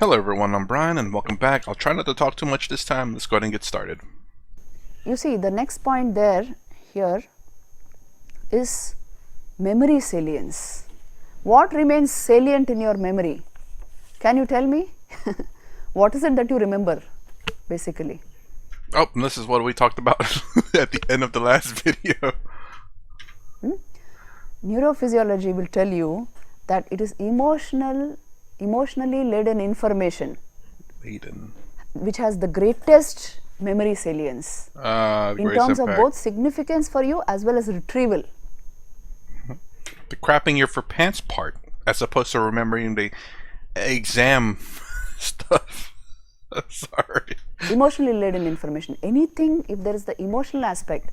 Hello everyone, I'm Brian and welcome back. I'll try not to talk too much this time. Let's go ahead and get started. You see, the next point here is memory salience. What remains salient in your memory? Can you tell me? What is it that you remember, basically? Oh, and this is what we talked about at the end of the last video. Neurophysiology will tell you that it is emotionally laden information which has the greatest memory salience in terms of both significance for you as well as retrieval. The crapping your for pants part as opposed to remembering the exam stuff. Sorry. Emotionally laden information. Anything, if there is the emotional aspect,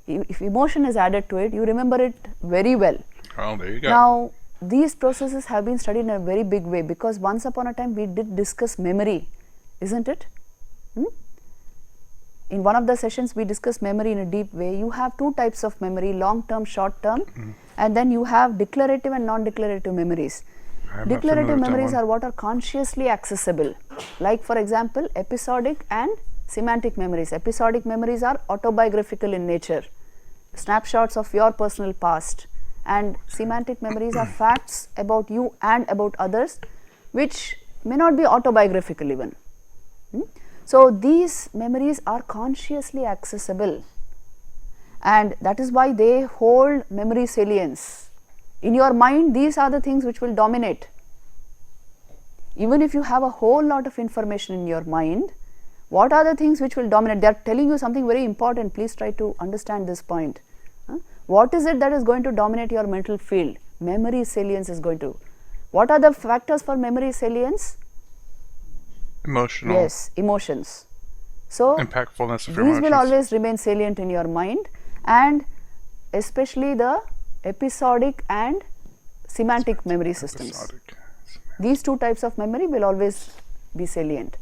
if emotion is added to it, you remember it very well. Oh, there you go. Now, these processes have been studied in a very big way because once upon a time we did discuss memory, isn't it? In one of the sessions we discussed memory in a deep way. You have two types of memory, long term, short term, and then you have declarative and non-declarative memories. Declarative memories are what are consciously accessible, like for example episodic and semantic memories. Episodic memories are autobiographical in nature, snapshots of your personal past, and semantic memories are facts about you and about others which may not be autobiographical even. So these memories are consciously accessible and that is why they hold memory salience. In your mind, these are the things which will dominate. Even if you have a whole lot of information in your mind, what are the things which will dominate? They are telling you something very important. Please try to understand this point. What is it that is going to dominate your mental field? Memory salience is going to. What are the factors for memory salience? Emotional. Yes, emotions. So, impactfulness of your emotions. These will always remain salient in your mind, and especially the episodic and semantic memory systems. These two types of memory will always be salient.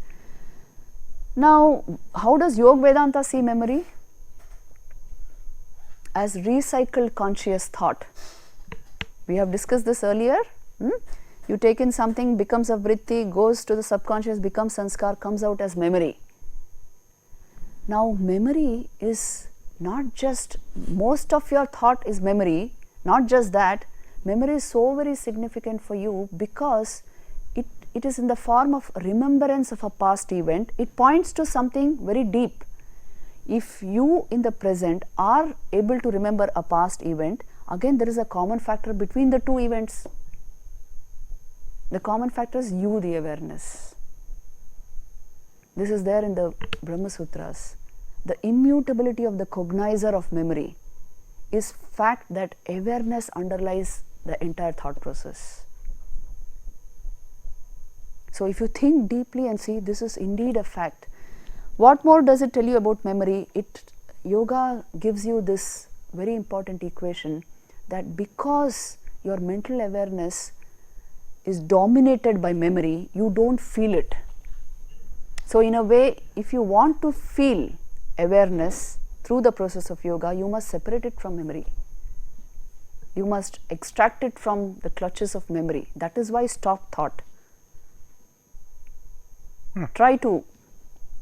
Now, how does Yoga Vedanta see memory? As recycled conscious thought. We have discussed this earlier. You take in something, becomes a vritti, goes to the subconscious, becomes sanskar, comes out as memory. Now, memory is not just, most of your thought is memory, not just that, memory is so very significant for you because it is in the form of remembrance of a past event. It points to something very deep. If you in the present are able to remember a past event, again there is a common factor between the two events. The common factor is you, the awareness. This is there in the Brahma Sutras. The immutability of the cognizer of memory is fact that awareness underlies the entire thought process. So if you think deeply and see this is indeed a fact, what more does it tell you about memory? Yoga gives you this very important equation that because your mental awareness is dominated by memory, you don't feel it. So in a way, if you want to feel awareness through the process of yoga, you must separate it from memory. You must extract it from the clutches of memory. That is why stop thought. Try to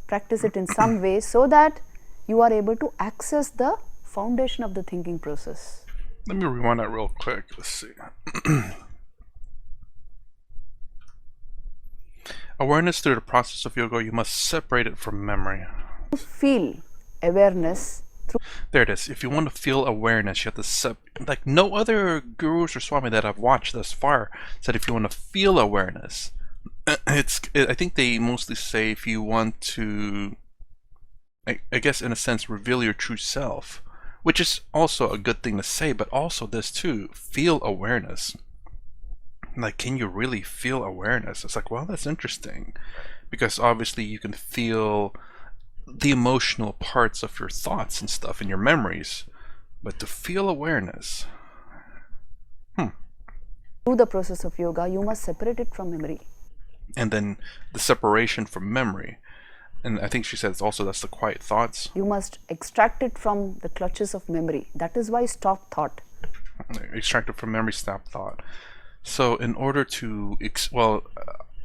practice it in some way so that you are able to access the foundation of the thinking process. Let me rewind that real quick. Let's see. Awareness through the process of yoga, you must separate it from memory. Feel awareness through. There it is. If you want to feel awareness, you have to like no other gurus or swami that I've watched thus far said if you want to feel awareness. I think they mostly say if you want to, I guess in a sense, reveal your true self, which is also a good thing to say, but also this too, feel awareness. Like, can you really feel awareness? It's like, well, that's interesting, because obviously you can feel the emotional parts of your thoughts and stuff and your memories, but to feel awareness, Through the process of yoga, you must separate it from memory. And then the separation from memory, and I think she said also that's the quiet thoughts. You must extract it from the clutches of memory. That is why stop thought. Extract it from memory, stop thought. So in order to,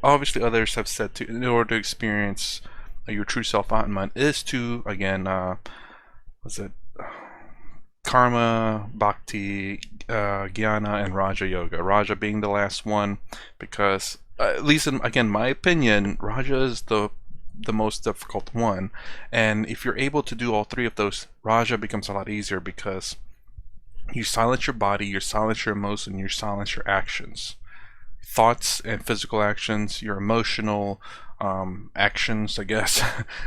obviously others have said to, in order to experience your true self Atman, is to, again, was it karma, bhakti, jnana, and raja yoga. Raja being the last one, because at least in, again, my opinion, raja is the most difficult one, and if you're able to do all three of those, raja becomes a lot easier, because you silence your body, you silence your emotion, you silence your actions, thoughts and physical actions, your emotional actions, I guess,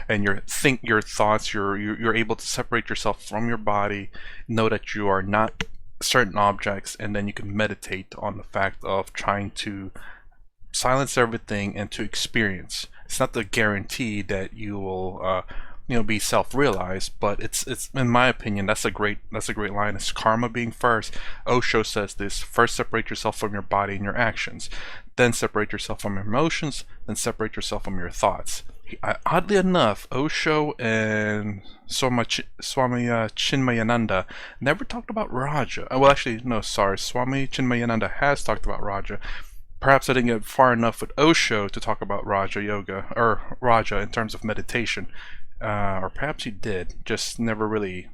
and your thoughts. You're able to separate yourself from your body, know that you are not certain objects, and then you can meditate on the fact of trying to silence everything and to experience. It's not the guarantee that you will be self-realized, but it's in my opinion, that's a great line. It's karma being first. Osho says this: first separate yourself from your body and your actions, then separate yourself from your emotions, then separate yourself from your thoughts. Oddly enough, Osho and Swami Chinmayananda never talked about Raja. Well, actually, no, sorry. Swami Chinmayananda has talked about Raja. Perhaps I didn't get far enough with Osho to talk about Raja Yoga, or Raja in terms of meditation. Or perhaps he did, just never really,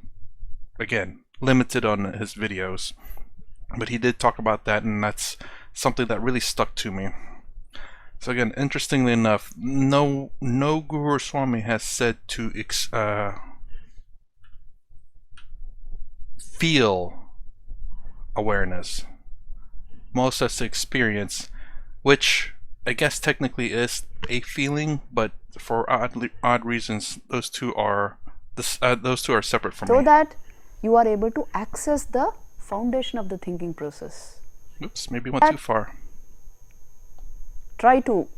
again, limited on his videos. But he did talk about that, and that's something that really stuck to me. So again, interestingly enough, no Guru or Swami has said to feel awareness. Most has to experience, which I guess technically is a feeling, but for odd reasons, those two are separate from me. So that you are able to access the foundation of the thinking process. Oops, maybe went too far. Try to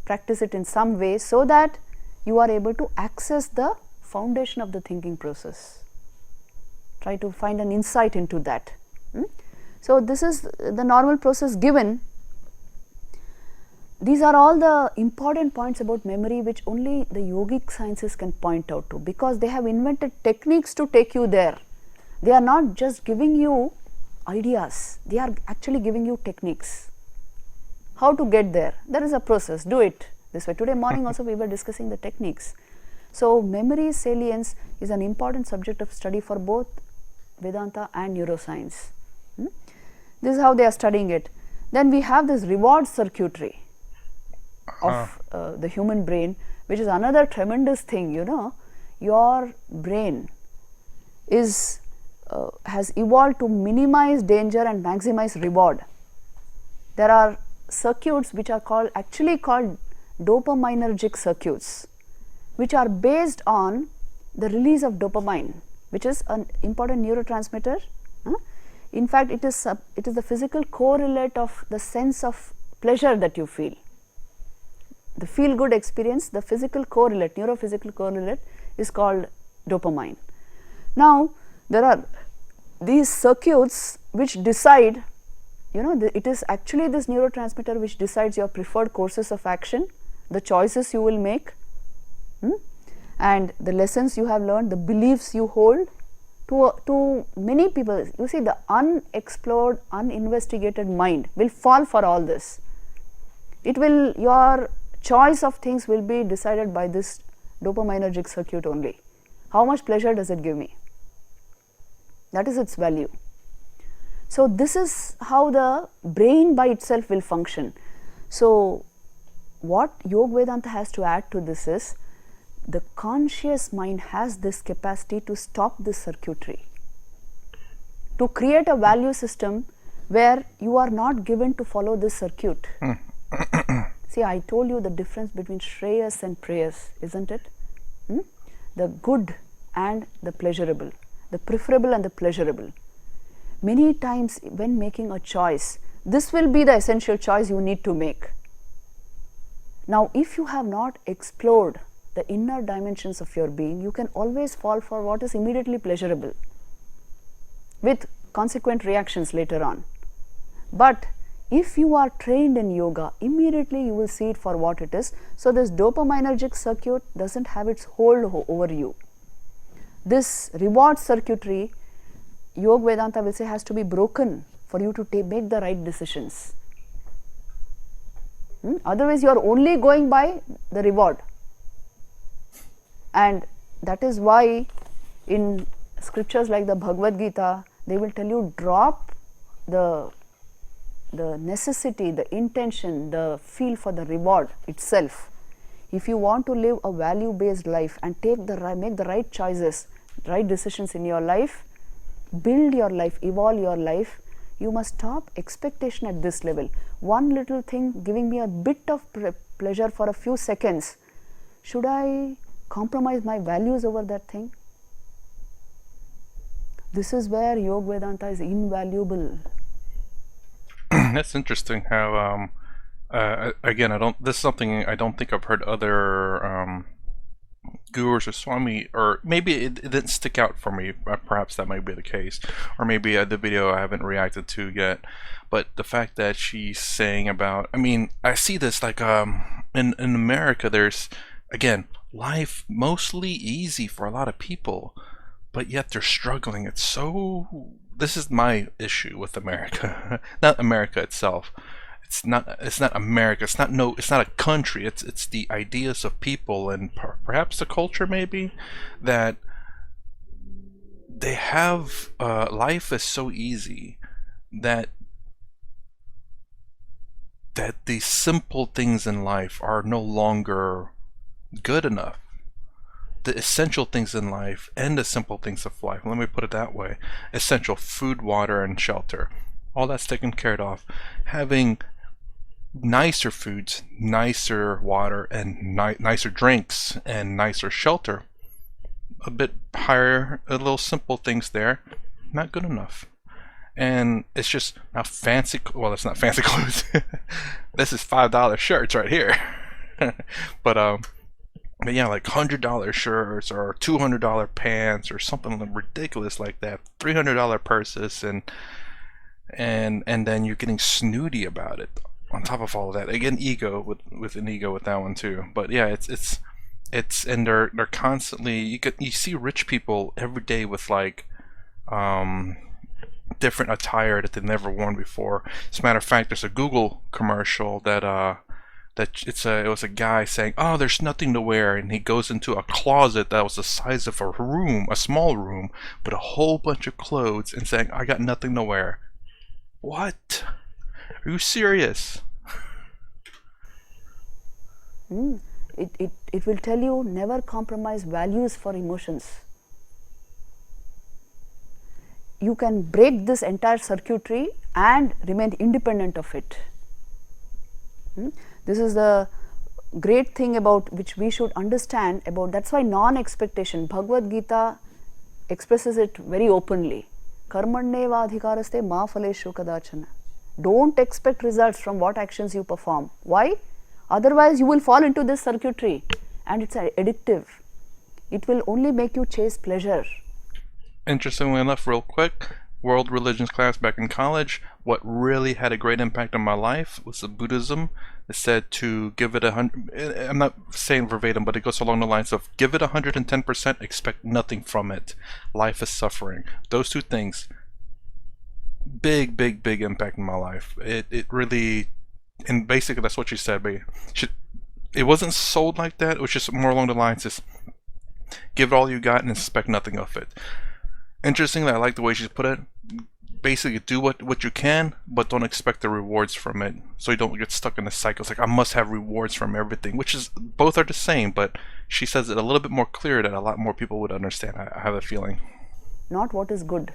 practice it in some way so that you are able to access the foundation of the thinking process. Try to find an insight into that. So this is the normal process given. These are all the important points about memory which only the yogic sciences can point out to, because they have invented techniques to take you there. They are not just giving you ideas, they are actually giving you techniques. How to get there? There is a process, do it this way. Today morning also we were discussing the techniques. So memory salience is an important subject of study for both Vedanta and neuroscience. This is how they are studying it. Then we have this reward circuitry of the human brain, which is another tremendous thing. Your brain is has evolved to minimize danger and maximize reward. There are circuits which are actually called dopaminergic circuits, which are based on the release of dopamine, which is an important neurotransmitter. In fact, it is the physical correlate of the sense of pleasure that you feel. The feel good experience, the physical correlate, neurophysical correlate is called dopamine. Now, there are these circuits which decide, it is actually this neurotransmitter which decides your preferred courses of action, the choices you will make, and the lessons you have learned, the beliefs you hold. To many people, you see, the unexplored, uninvestigated mind will fall for all this. Your choice of things will be decided by this dopaminergic circuit only. How much pleasure does it give me? That is its value. So this is how the brain by itself will function. So what Yoga Vedanta has to add to this is, the conscious mind has this capacity to stop this circuitry, to create a value system where you are not given to follow this circuit. See, I told you the difference between Shreyas and Preyas, isn't it? The good and the pleasurable, the preferable and the pleasurable. Many times when making a choice, this will be the essential choice you need to make. Now, if you have not explored the inner dimensions of your being, you can always fall for what is immediately pleasurable with consequent reactions later on. But if you are trained in yoga, immediately you will see it for what it is. So this dopaminergic circuit doesn't have its hold over you. This reward circuitry, Yoga Vedanta will say, has to be broken for you to make the right decisions. Otherwise, you are only going by the reward. And that is why in scriptures like the Bhagavad Gita, they will tell you drop the necessity, the intention, the feel for the reward itself. If you want to live a value-based life and make the right choices, right decisions in your life, build your life, evolve your life, you must stop expectation at this level. One little thing giving me a bit of pleasure for a few seconds, should I compromise my values over that thing? This is where Yoga Vedanta is invaluable. That's interesting how again, this is something I don't think I've heard other gurus or swami, or maybe it didn't stick out for me. Perhaps that might be the case, or maybe the video I haven't reacted to yet. But the fact that she's saying about, I mean, I see this like in America. There's, again, life mostly easy for a lot of people, but yet they're struggling. It's so. This is my issue with America, not America itself. It's not America. It's not a country. It's the ideas of people and perhaps the culture, maybe, that they have. Life is so easy that the simple things in life are no longer good enough. The essential things in life and the simple things of life, let me put it that way, essential food, water, and shelter, all that's taken care of. Having nicer foods, nicer water, and nicer drinks, and nicer shelter, a bit higher, a little simple things there, not good enough. And it's just not fancy, well, it's not fancy clothes. This is $5 shirts right here. But yeah, like $100 shirts or $200 pants or something ridiculous like that. $300 purses, and then you're getting snooty about it. On top of all of that, again, ego with an ego with that one too. But yeah, it's and they're constantly, you see rich people every day with like different attire that they've never worn before. As a matter of fact, there's a Google commercial that it was a guy saying, "Oh, there's nothing to wear," and he goes into a closet that was the size of a room, a small room, with a whole bunch of clothes, and saying, "I got nothing to wear." What? Are you serious? It will tell you never compromise values for emotions. You can break this entire circuitry and remain independent of it. This is the great thing about which we should understand about. That's why non-expectation, Bhagavad Gita expresses it very openly. Karmanneva adhikaraste ma phaleshu kadachana. Don't expect results from what actions you perform. Why? Otherwise you will fall into this circuitry and it's addictive. It will only make you chase pleasure. Interestingly enough, real quick, world religions class back in college, what really had a great impact on my life was the Buddhism. It said to give it 100, I'm not saying verbatim, but it goes along the lines of give it 110%, expect nothing from it. Life is suffering. Those two things, big impact in my life. It really, and basically that's what she said, but it wasn't sold like that. It was just more along the lines is give it all you got and expect nothing of it. Interestingly, I like the way she put it. Basically, do what you can, but don't expect the rewards from it, so you don't get stuck in the cycle. It's like, I must have rewards from everything, which is, both are the same, but she says it a little bit more clear that a lot more people would understand. I have a feeling. Not what is good.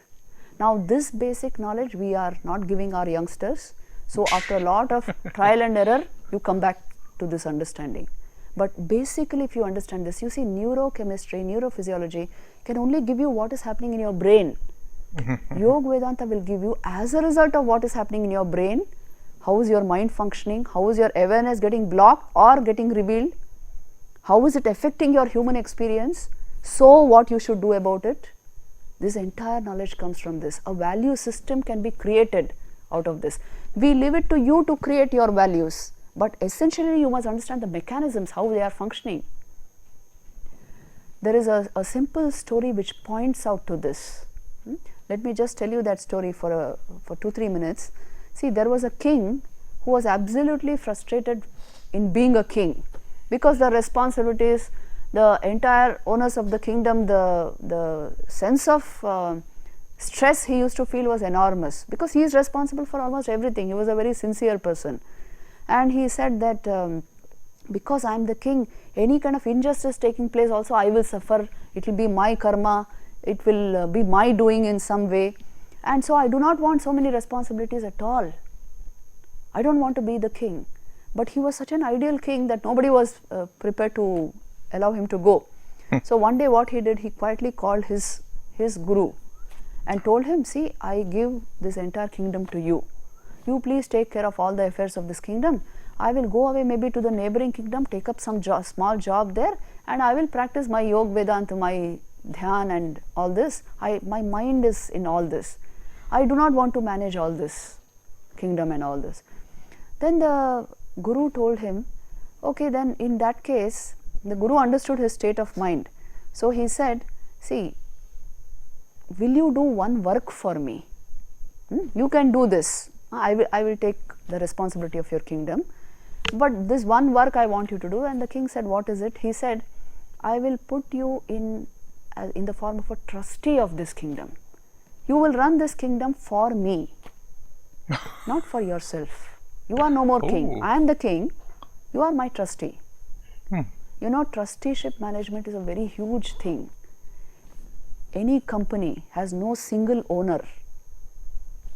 Now, this basic knowledge we are not giving our youngsters. So, after a lot of trial and error, you come back to this understanding. But basically, if you understand this, you see, neurochemistry, neurophysiology can only give you what is happening in your brain. Yoga Vedanta will give you, as a result of what is happening in your brain, how is your mind functioning, how is your awareness getting blocked or getting revealed, how is it affecting your human experience, so what you should do about it. This entire knowledge comes from this. A value system can be created out of this. We leave it to you to create your values, but essentially you must understand the mechanisms, how they are functioning. There is a simple story which points out to this. Let me just tell you that story for 2-3 minutes. See, there was a king who was absolutely frustrated in being a king, because the responsibilities, the entire owners of the kingdom, the sense of stress he used to feel was enormous, because he is responsible for almost everything. He was a very sincere person, and he said that because I am the king, any kind of injustice taking place also I will suffer. It will be my karma, it will be my doing in some way, and so I do not want so many responsibilities at all. I don't want to be the king. But he was such an ideal king that nobody was prepared to allow him to go. So one day what he did, he quietly called his guru and told him, see, I give this entire kingdom to you. You please take care of all the affairs of this kingdom. I will go away maybe to the neighboring kingdom, take up some small job there, and I will practice my yoga vedanta, my dhyan and all this. My mind is in all this. I do not want to manage all this kingdom and all this. Then the Guru told him, okay, then in that case, the Guru understood his state of mind. So he said, see, will you do one work for me? You can do this. I will take the responsibility of your kingdom. But this one work I want you to do. And the king said, what is it? He said, I will put you in the form of a trustee of this kingdom. You will run this kingdom for me, not for yourself. You are no more king. I am the king. You are my trustee. You know, trusteeship management is a very huge thing. Any company has no single owner.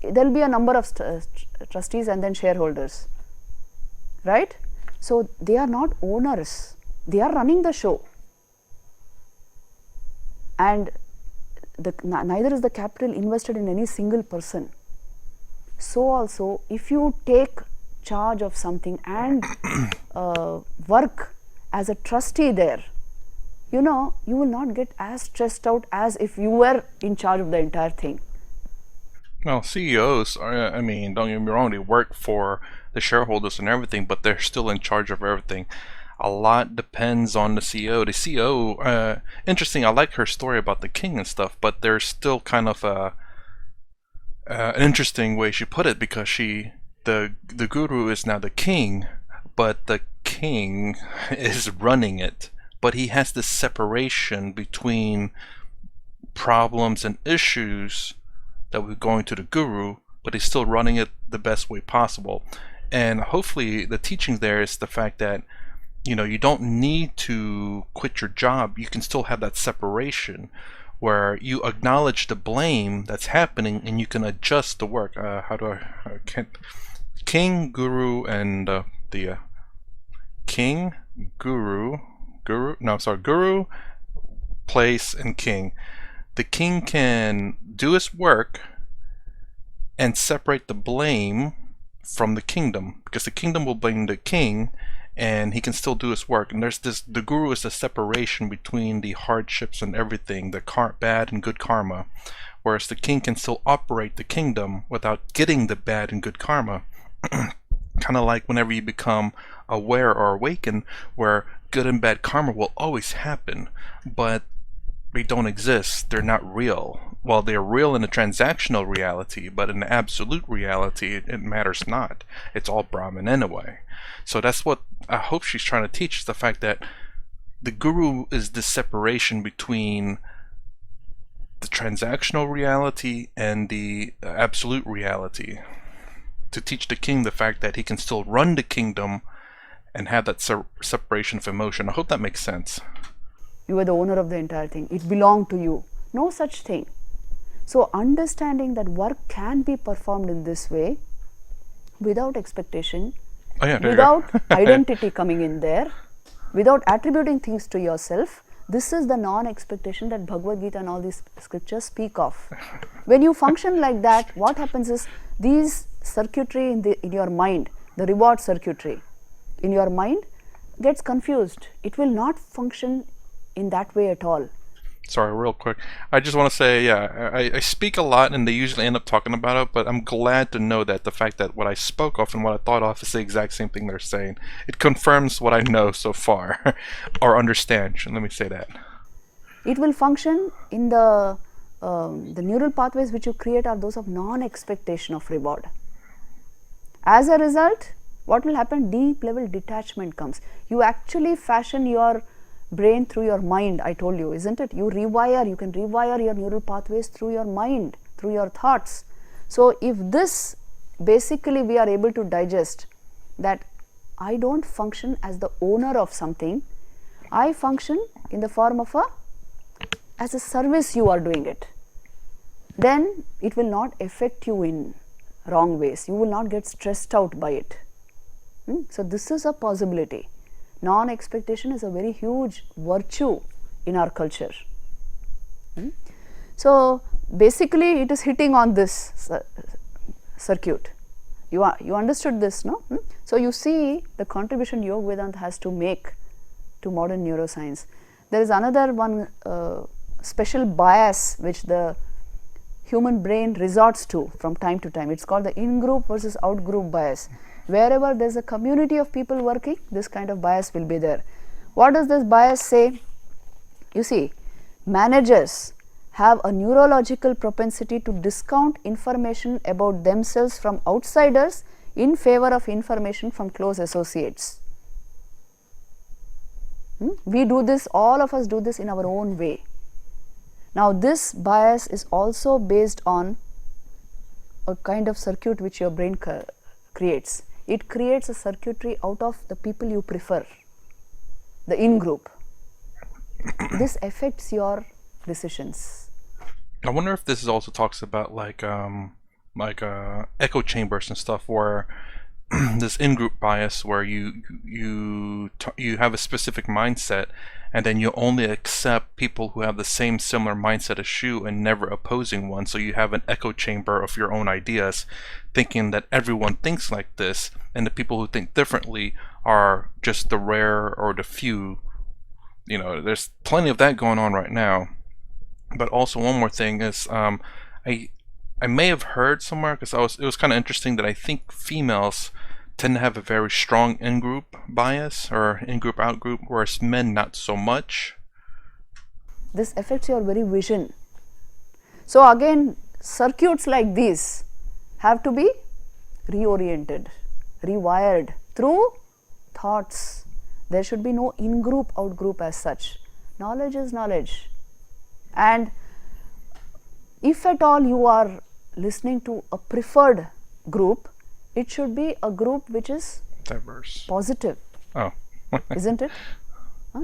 There will be a number of trustees and then shareholders, right? So they are not owners. They are running the show. And neither is the capital invested in any single person. So also, if you take charge of something and work as a trustee there, you know, you will not get as stressed out as if you were in charge of the entire thing. Well, CEOs are, I mean, don't get me wrong, they work for the shareholders and everything, but they're still in charge of everything. A lot depends on the CEO. The CEO, interesting, I like her story about the king and stuff, but there's still kind of an interesting way she put it, because the guru is now the king, but the king is running it. But he has this separation between problems and issues that we're going to the guru, but he's still running it the best way possible. And hopefully the teaching there is the fact that, you know, you don't need to quit your job. You can still have that separation where you acknowledge the blame that's happening and you can adjust the work. King, guru, and the king, guru, place, and king. The king can do his work and separate the blame from the kingdom, because the kingdom will blame the king and he can still do his work. And there's this, the guru is the separation between the hardships and everything, the bad and good karma, whereas the king can still operate the kingdom without getting the bad and good karma. Kind of like whenever you become aware or awaken, where good and bad karma will always happen, but they don't exist. They're not real. Well, they're real in a transactional reality, but in the absolute reality, it matters not. It's all Brahman anyway. So that's what I hope she's trying to teach, is the fact that the guru is the separation between the transactional reality and the absolute reality, to teach the king the fact that he can still run the kingdom and have that separation of emotion. I hope that makes sense. You are the owner of the entire thing. It belonged to you. No such thing. So understanding that work can be performed in this way without expectation, without identity coming in there, without attributing things to yourself. This is the non-expectation that Bhagavad Gita and all these scriptures speak of. When you function like that, what happens is these circuitry in your mind, the reward circuitry in your mind gets confused. It will not function in that way at all. Sorry, real quick. I just want to say, yeah, I speak a lot and they usually end up talking about it, but I'm glad to know that the fact that what I spoke of and what I thought of is the exact same thing they're saying. It confirms what I know so far, or understand. Let me say that. It will function in the neural pathways which you create are those of non-expectation of reward. As a result, what will happen? Deep level detachment comes. You actually fashion your brain through your mind, I told you, isn't it? You can rewire your neural pathways through your mind, through your thoughts. So if this basically we are able to digest that I don't function as the owner of something, I function in the form of as a service you are doing it, then it will not affect you in wrong ways. You will not get stressed out by it. So this is a possibility. Non-expectation is a very huge virtue in our culture. So basically it is hitting on this circuit. You understood this, no? So you see the contribution Yoga Vedanta has to make to modern neuroscience. There is another one special bias which the human brain resorts to from time to time. It's called the in-group versus out-group bias. Wherever there is a community of people working, this kind of bias will be there. What does this bias say? You see, managers have a neurological propensity to discount information about themselves from outsiders in favor of information from close associates. We do this, all of us do this in our own way. Now this bias is also based on a kind of circuit which your brain creates. It creates a circuitry out of the people you prefer, the in-group. This affects your decisions. I wonder if this also talks about like echo chambers and stuff, where this in-group bias, where you have a specific mindset, and then you only accept people who have the same similar mindset as you and never opposing one. So you have an echo chamber of your own ideas, thinking that everyone thinks like this, and the people who think differently are just the rare or the few. You know, there's plenty of that going on right now. But also one more thing is, I may have heard somewhere, because it was kind of interesting that I think females tend to have a very strong in-group bias or in-group out-group, whereas men not so much. This affects your very vision. So again, circuits like these have to be reoriented, rewired through thoughts. There should be no in-group, out-group as such. Knowledge is knowledge. And if at all you are listening to a preferred group, it should be a group which is diverse, positive. Oh. Isn't it?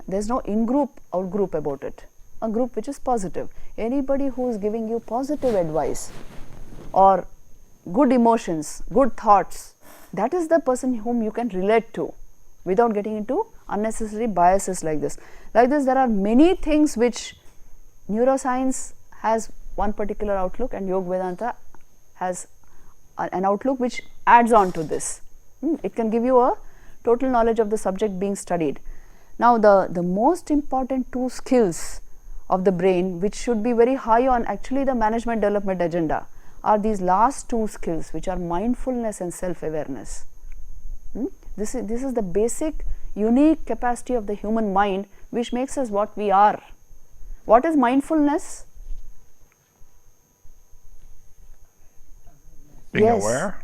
There's no in-group, out-group about it. A group which is positive. Anybody who is giving you positive advice or good emotions, good thoughts, that is the person whom you can relate to without getting into unnecessary biases like this. Like this, there are many things which neuroscience has one particular outlook and Yoga Vedanta has an outlook which adds on to this. It can give you a total knowledge of the subject being studied. Now the most important two skills of the brain, which should be very high on actually the management development agenda, are these last two skills, which are mindfulness and self-awareness. This is the basic unique capacity of the human mind which makes us what we are. What is mindfulness? Being aware?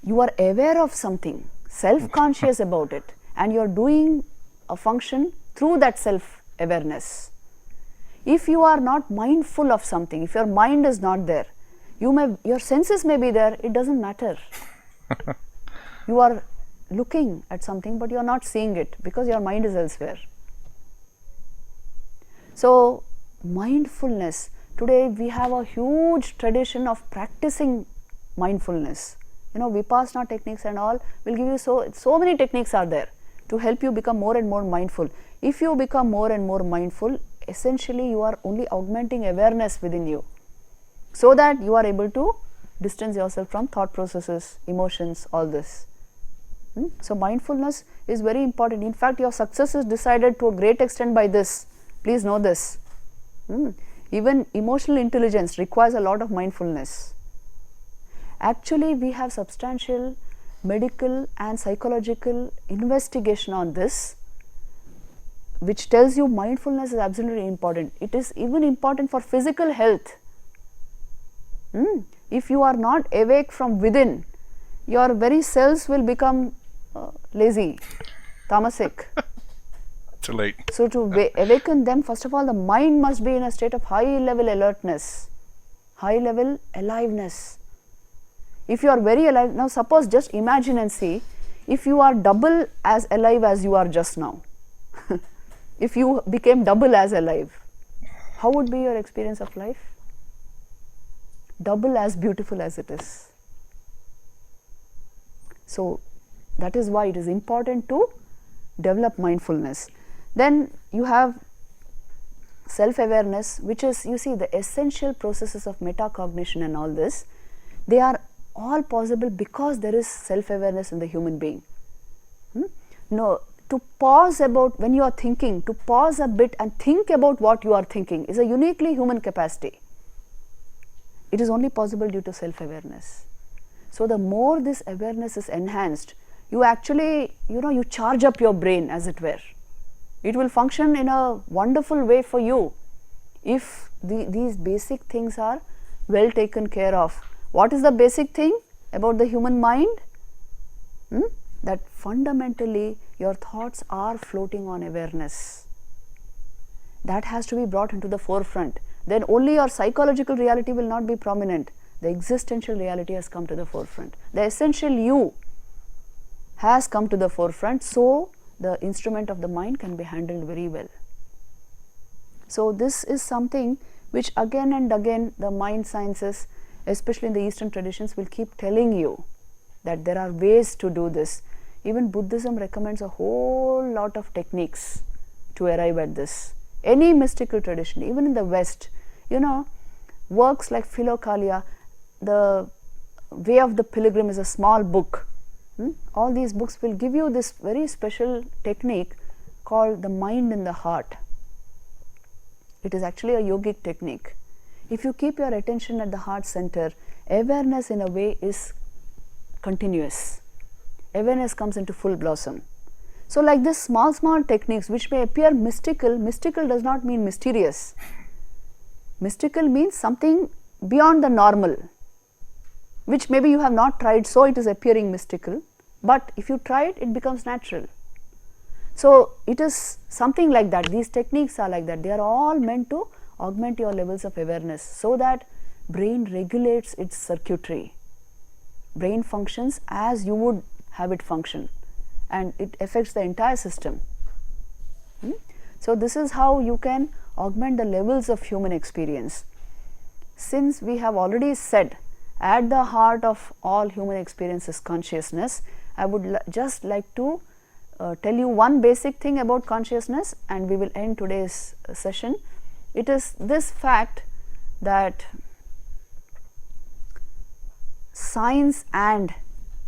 You are aware of something, self-conscious about it, and you are doing a function through that self-awareness. If you are not mindful of something, if your mind is not there, your senses may be there, it doesn't matter. You are looking at something but you are not seeing it because your mind is elsewhere. So mindfulness, today we have a huge tradition of practicing mindfulness. You know, Vipassana techniques and all will give you so many techniques are there to help you become more and more mindful. If you become more and more mindful, essentially you are only augmenting awareness within you, so that you are able to distance yourself from thought processes, emotions, all this. So mindfulness is very important. In fact, your success is decided to a great extent by this. Please know this. Even emotional intelligence requires a lot of mindfulness. Actually, we have substantial medical and psychological investigation on this, which tells you mindfulness is absolutely important. It is even important for physical health. If you are not awake from within, your very cells will become lazy, tamasic. Too late. So to awaken them, first of all, the mind must be in a state of high level alertness, high level aliveness. If you are very alive, now suppose just imagine and see, if you are double as alive as you are just now, if you became double as alive, how would be your experience of life? Double as beautiful as it is. So that is why it is important to develop mindfulness. Then you have self-awareness, which is, you see, the essential processes of metacognition and all this, they are all possible because there is self-awareness in the human being. No, to pause about, when you are thinking, to pause a bit and think about what you are thinking is a uniquely human capacity. It is only possible due to self-awareness. So the more this awareness is enhanced, you actually, you charge up your brain, as it were. It will function in a wonderful way for you if these basic things are well taken care of. What is the basic thing about the human mind? That fundamentally your thoughts are floating on awareness. That has to be brought into the forefront. Then only your psychological reality will not be prominent. The existential reality has come to the forefront. The essential you has come to the forefront, so the instrument of the mind can be handled very well. So this is something which again and again the mind sciences, especially in the Eastern traditions, will keep telling you that there are ways to do this. Even Buddhism recommends a whole lot of techniques to arrive at this. Any mystical tradition, even in the West, works like Philokalia, the Way of the Pilgrim is a small book. All these books will give you this very special technique called the mind in the heart. It is actually a yogic technique. If you keep your attention at the heart center, awareness in a way is continuous. Awareness comes into full blossom. So like this small techniques which may appear mystical does not mean mysterious. Mystical means something beyond the normal, which maybe you have not tried, so it is appearing mystical, but if you try it, it becomes natural. So it is something like that. These techniques are like that. They are all meant to augment your levels of awareness so that brain regulates its circuitry. Brain functions as you would have it function, and it affects the entire system. So this is how you can augment the levels of human experience. Since we have already said at the heart of all human experience is consciousness, I would just like to tell you one basic thing about consciousness, and we will end today's session. It is this fact that science and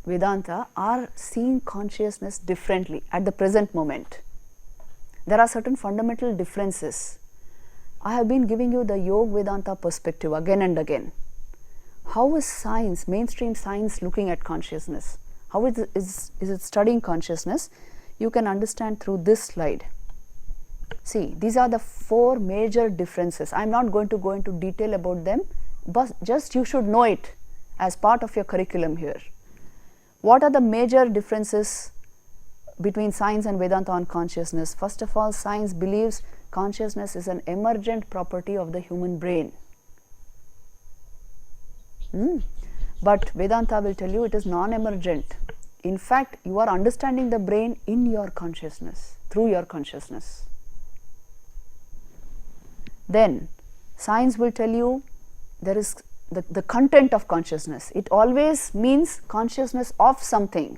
Vedanta are seeing consciousness differently at the present moment. There are certain fundamental differences. I have been giving you the Yoga Vedanta perspective again and again. How is science, mainstream science, looking at consciousness? How is it studying consciousness? You can understand through this slide. See, these are the 4 major differences. I am not going to go into detail about them, but just you should know it as part of your curriculum here. What are the major differences between science and Vedanta on consciousness? First of all, science believes consciousness is an emergent property of the human brain. But Vedanta will tell you it is non-emergent. In fact, you are understanding the brain in your consciousness, through your consciousness. Then, science will tell you there is the content of consciousness. It always means consciousness of something.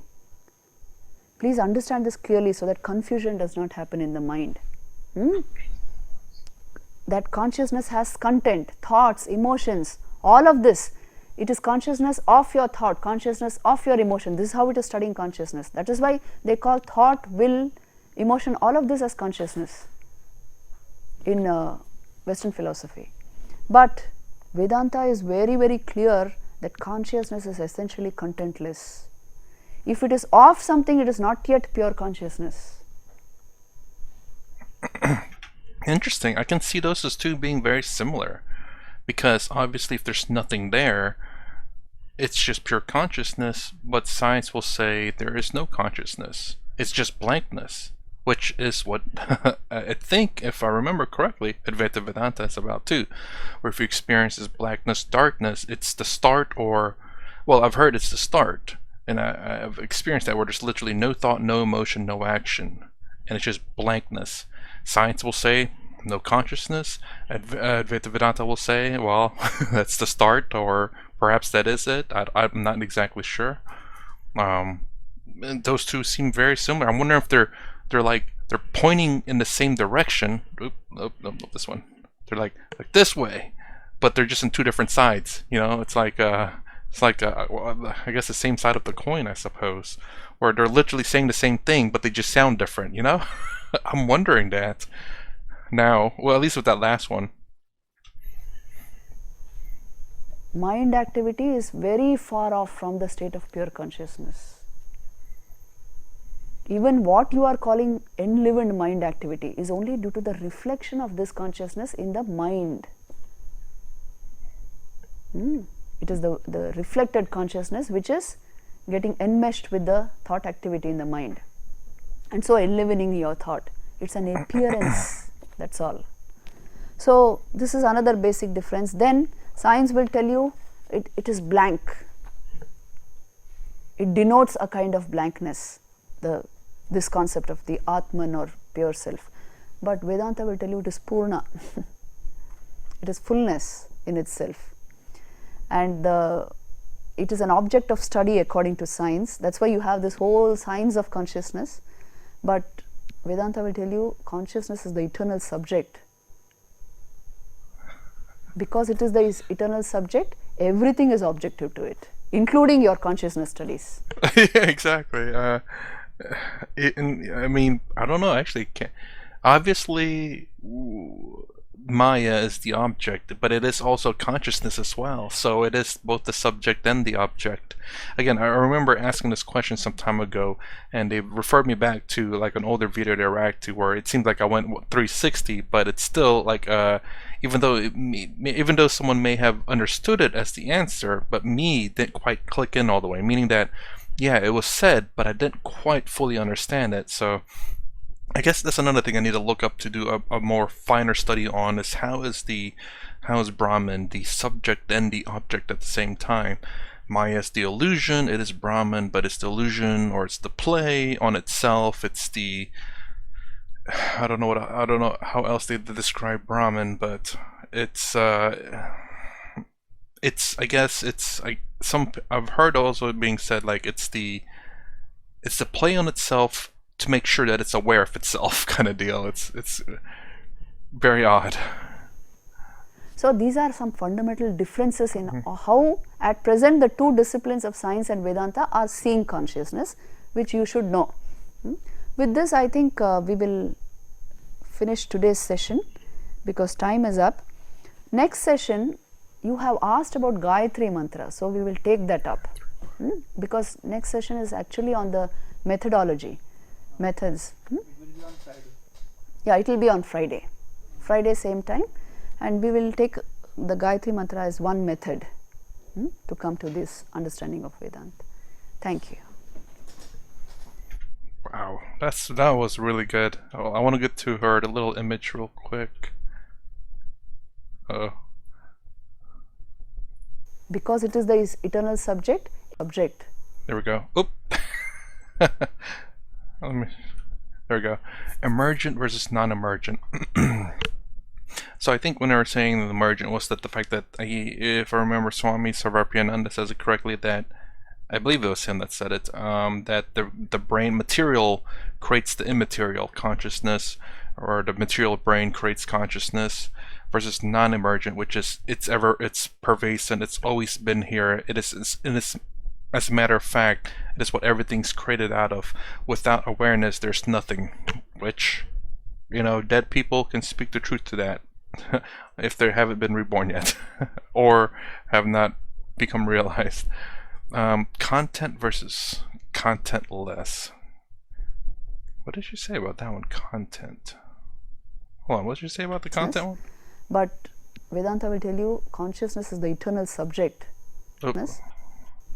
Please understand this clearly so that confusion does not happen in the mind. That consciousness has content, thoughts, emotions, all of this. It is consciousness of your thought, consciousness of your emotion. This is how it is studying consciousness. That is why they call thought, will, emotion, all of this as consciousness in Western philosophy. But Vedanta is very, very clear that consciousness is essentially contentless. If it is of something, it is not yet pure consciousness. Interesting. I can see those as two being very similar, because obviously if there's nothing there, it's just pure consciousness, but science will say there is no consciousness. It's just blankness, which is what I think, if I remember correctly, Advaita Vedanta is about too, where if you experience this blackness, darkness, it's the start, or, well, I've heard it's the start, and I've experienced that where there's literally no thought, no emotion, no action, and it's just blankness. Science will say no consciousness. Advaita Vedanta will say, well, that's the start, or perhaps that is it. I'm not exactly sure. And those two seem very similar. I'm wondering if they're pointing in the same direction. Nope, this one. They're like this way, but they're just in two different sides. You know, it's like well, I guess the same side of the coin, I suppose, where they're literally saying the same thing, but they just sound different. You know, I'm wondering that now. Well, at least with that last one. Mind activity is very far off from the state of pure consciousness. Even what you are calling enlivened mind activity is only due to the reflection of this consciousness in the mind. It is the reflected consciousness which is getting enmeshed with the thought activity in the mind, and so enlivening your thought. It's an appearance, that's all. So this is another basic difference. Then science will tell you it is blank. It denotes a kind of blankness, this concept of the Atman or pure self. But Vedanta will tell you it is Purna. It is fullness in itself. And it is an object of study according to science. That's why you have this whole science of consciousness. But Vedanta will tell you consciousness is the eternal subject. Because it is the eternal subject, everything is objective to it, including your consciousness studies. Yeah, exactly. I mean, I don't know, actually. Obviously, Maya is the object, but it is also consciousness as well. So it is both the subject and the object. Again, I remember asking this question some time ago, and they referred me back to like an older video they react to where it seemed like I went 360, but it's still like even though someone may have understood it as the answer, but me didn't quite click in all the way. Meaning that, yeah, it was said, but I didn't quite fully understand it. So I guess that's another thing I need to look up to do a more finer study on, is how is Brahman the subject and the object at the same time? Maya is the illusion, it is Brahman, but it's the illusion or it's the play on itself. It's the I don't know how else they describe Brahman, but it's I guess I've heard also it being said like it's the play on itself to make sure that it's aware of itself, kind of deal. It's very odd. So these are some fundamental differences in how at present the two disciplines of science and Vedanta are seeing consciousness, which you should know. With this, I think we will finish today's session because time is up. Next session, you have asked about Gayatri Mantra, so we will take that up because next session is actually on the methodology. Methods. It will be on Friday. Yeah, it will be on Friday. Friday same time, and we will take the Gayatri Mantra as one method to come to this understanding of Vedanta. Thank you. Wow, that was really good. I want to get to her the little image real quick. Because it is the eternal subject. There we go. Oop. There we go. Emergent versus non-emergent. So I think when they were saying the emergent was that the fact that if I remember Swami Sarvapriyananda says it correctly, that I believe it was him that said it, that the brain material creates the immaterial consciousness, or the material brain creates consciousness, versus non-emergent, which is it's pervasive, it's always been here. It is as a matter of fact, it is what everything's created out of. Without awareness, there's nothing. Which, dead people can speak the truth to that if they haven't been reborn yet or have not become realized. Content versus contentless. What did you say about that one? Content. Hold on, what did you say about the content one? But Vedanta will tell you consciousness is the eternal subject. Oh. Yes?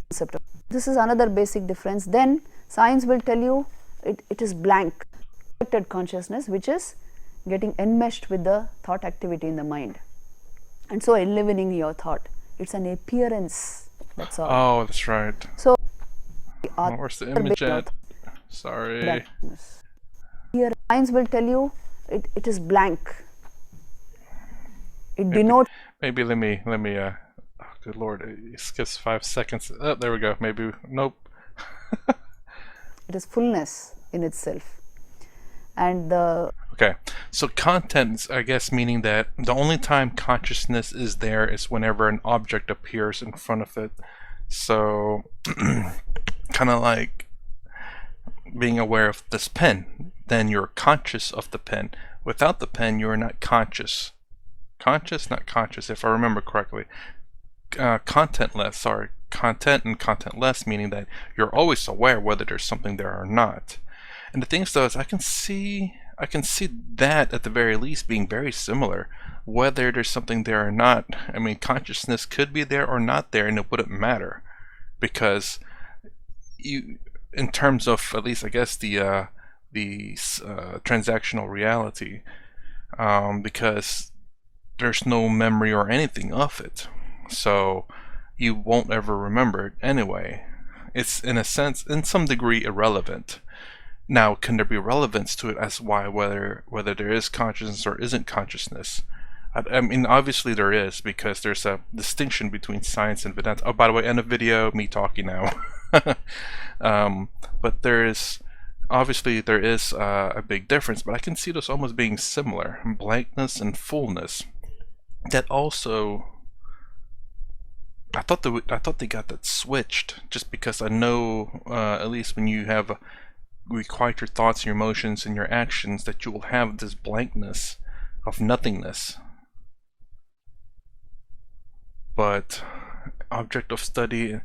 concept of this is another basic difference. Then science will tell you it is blank consciousness, which is getting enmeshed with the thought activity in the mind, and so enlivening your thought. It's an appearance, that's all. Oh, that's right. So where's the image at? Sorry. Here science will tell you it is blank. It denotes. Maybe let me oh, good lord, it skips 5 seconds. Oh, there we go. Maybe nope. It is fullness in itself. And the okay, so content, I guess, meaning that the only time consciousness is there is whenever an object appears in front of it. So kind of like being aware of this pen, then you're conscious of the pen. Without the pen, you are not conscious. Conscious, not conscious, if I remember correctly. Contentless, sorry. Content and contentless, meaning that you're always aware whether there's something there or not. And the thing is, though, is I can see that at the very least being very similar, whether there's something there or not. I mean, consciousness could be there or not there, and it wouldn't matter, because you, in terms of at least, I guess, the transactional reality, because there's no memory or anything of it, so you won't ever remember it anyway. It's, in a sense, in some degree, irrelevant. Now, can there be relevance to it as why whether there is consciousness or isn't consciousness? I mean, obviously there is, because there's a distinction between science and Vedantic. Oh, by the way, end of video, me talking now. But there is a big difference, but I can see those almost being similar. Blankness and fullness. That also, I thought they got that switched, just because I know, at least when you have required your thoughts, your emotions, and your actions, that you will have this blankness of nothingness. But object of study,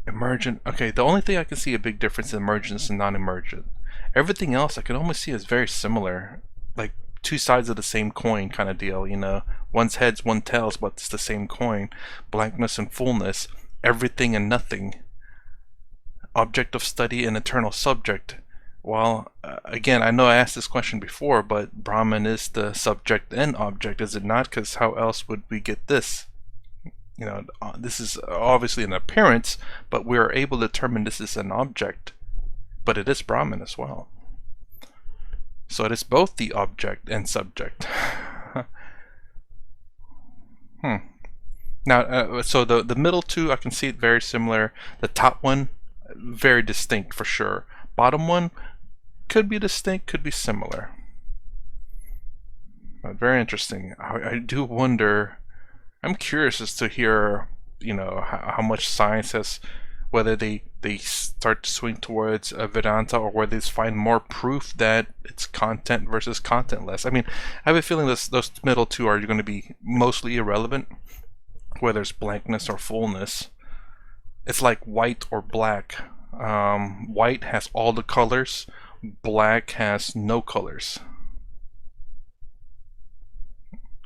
emergent. Okay, the only thing I can see a big difference is emergence and non-emergent. Everything else I can almost see as very similar, like two sides of the same coin kind of deal, you know. One's heads, one tails, but it's the same coin. Blankness and fullness, everything and nothing. Object of study and eternal subject. Well, again, I know I asked this question before, but Brahman is the subject and object, is it not? Because how else would we get this? You know, this is obviously an appearance, but we are able to determine this is an object, but it is Brahman as well. So it is both the object and subject. Now, so the middle two, I can see it very similar. The top one, very distinct for sure. Bottom one could be distinct, could be similar. But very interesting. I do wonder. I'm curious as to hear, you know, how much science has, whether they start to swing towards Vedanta, or whether they find more proof that it's content versus contentless. I mean, I have a feeling those middle two are going to be mostly irrelevant, whether it's blankness or fullness. It's like white or black. White has all the colors, black has no colors.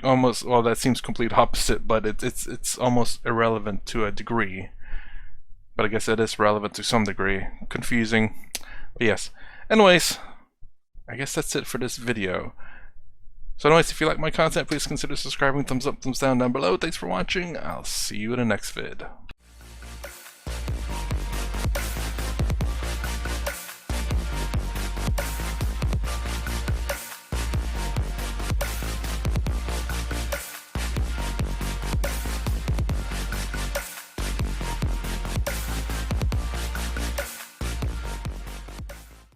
Almost, well, that seems complete opposite, but it's almost irrelevant to a degree. But I guess it is relevant to some degree. Confusing, but yes. Anyways, I guess that's it for this video. So anyways, if you like my content, please consider subscribing. Thumbs up, thumbs down below. Thanks for watching. I'll see you in the next vid.